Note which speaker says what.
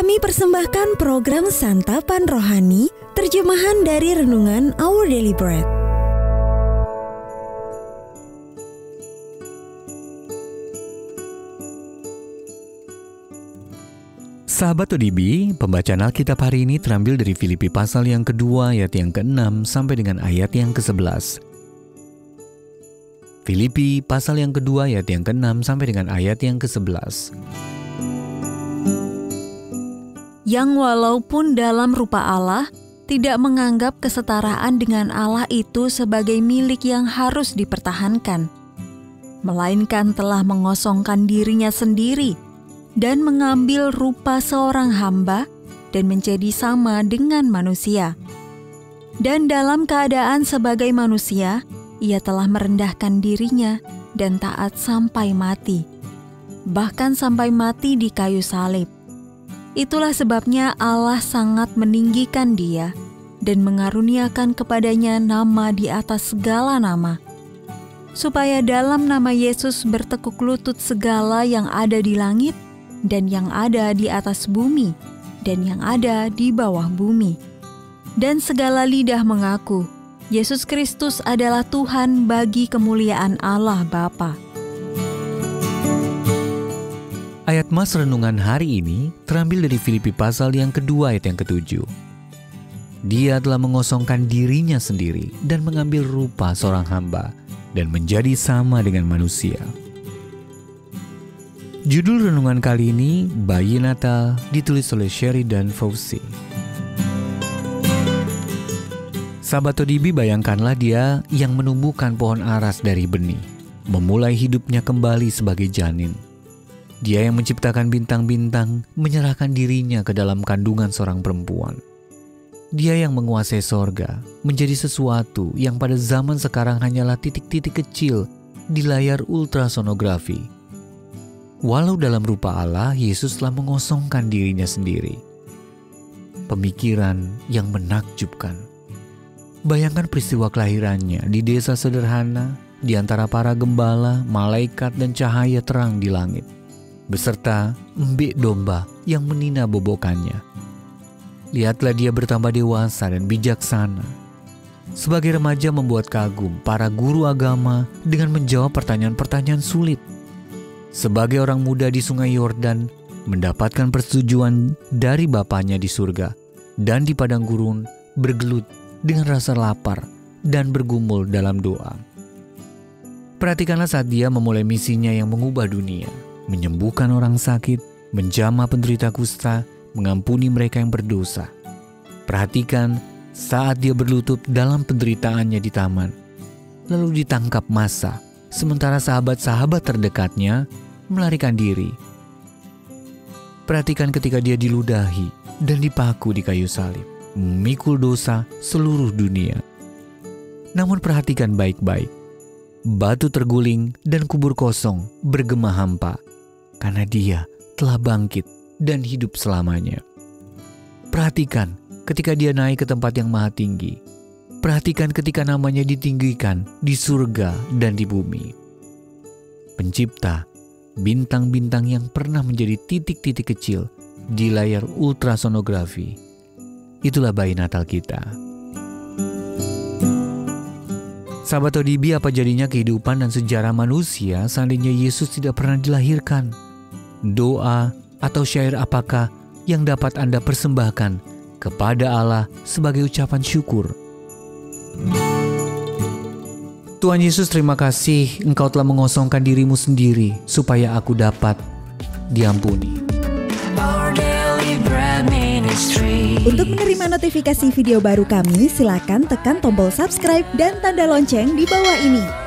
Speaker 1: Kami persembahkan program Santapan Rohani, terjemahan dari Renungan Our Daily Bread.
Speaker 2: Sahabat ODB, pembacaan Alkitab hari ini terambil dari Filipi pasal yang kedua ayat yang ke-6 sampai dengan ayat yang ke-11. Filipi pasal yang kedua ayat yang ke-6 sampai dengan ayat yang ke-11.
Speaker 3: Yang walaupun dalam rupa Allah, tidak menganggap kesetaraan dengan Allah itu sebagai milik yang harus dipertahankan, melainkan telah mengosongkan dirinya sendiri dan mengambil rupa seorang hamba dan menjadi sama dengan manusia. Dan dalam keadaan sebagai manusia, ia telah merendahkan dirinya dan taat sampai mati, bahkan sampai mati di kayu salib. Itulah sebabnya Allah sangat meninggikan dia dan mengaruniakan kepadanya nama di atas segala nama, supaya dalam nama Yesus bertekuk lutut segala yang ada di langit dan yang ada di atas bumi dan yang ada di bawah bumi. Dan segala lidah mengaku, Yesus Kristus adalah Tuhan bagi kemuliaan Allah Bapa.
Speaker 2: Ayat mas renungan hari ini terambil dari Filipi pasal yang kedua ayat yang ke-7. Dia telah mengosongkan dirinya sendiri dan mengambil rupa seorang hamba dan menjadi sama dengan manusia. Judul renungan kali ini, Bayi Natal, ditulis oleh Sheridan Fauzi. Sahabat ODB, bayangkanlah dia yang menumbuhkan pohon aras dari benih, memulai hidupnya kembali sebagai janin. Dia yang menciptakan bintang-bintang, menyerahkan dirinya ke dalam kandungan seorang perempuan. Dia yang menguasai sorga, menjadi sesuatu yang pada zaman sekarang hanyalah titik-titik kecil di layar ultrasonografi. Walau dalam rupa Allah, Yesus telah mengosongkan dirinya sendiri. Pemikiran yang menakjubkan. Bayangkan peristiwa kelahirannya di desa sederhana, di antara para gembala, malaikat dan cahaya terang di langit, beserta embik domba yang menina bobokannya. Lihatlah dia bertambah dewasa dan bijaksana. Sebagai remaja membuat kagum para guru agama dengan menjawab pertanyaan-pertanyaan sulit. Sebagai orang muda di sungai Yordan, mendapatkan persetujuan dari bapaknya di surga, dan di padang gurun bergelut dengan rasa lapar dan bergumul dalam doa. Perhatikanlah saat dia memulai misinya yang mengubah dunia, menyembuhkan orang sakit, menjamah penderita kusta, mengampuni mereka yang berdosa. Perhatikan saat dia berlutut dalam penderitaannya di taman, lalu ditangkap massa, sementara sahabat-sahabat terdekatnya melarikan diri. Perhatikan ketika dia diludahi dan dipaku di kayu salib, memikul dosa seluruh dunia. Namun perhatikan baik-baik, batu terguling dan kubur kosong bergema hampa, karena dia telah bangkit dan hidup selamanya. Perhatikan ketika dia naik ke tempat yang maha tinggi. Perhatikan ketika namanya ditinggikan di surga dan di bumi. Pencipta, bintang-bintang yang pernah menjadi titik-titik kecil di layar ultrasonografi. Itulah bayi Natal kita. Sahabat ODB, apa jadinya kehidupan dan sejarah manusia seandainya Yesus tidak pernah dilahirkan? Doa atau syair apakah yang dapat Anda persembahkan kepada Allah sebagai ucapan syukur? Tuhan Yesus, terima kasih Engkau telah mengosongkan dirimu sendiri supaya aku dapat diampuni.
Speaker 1: Untuk menerima notifikasi video baru kami, silakan tekan tombol subscribe dan tanda lonceng di bawah ini.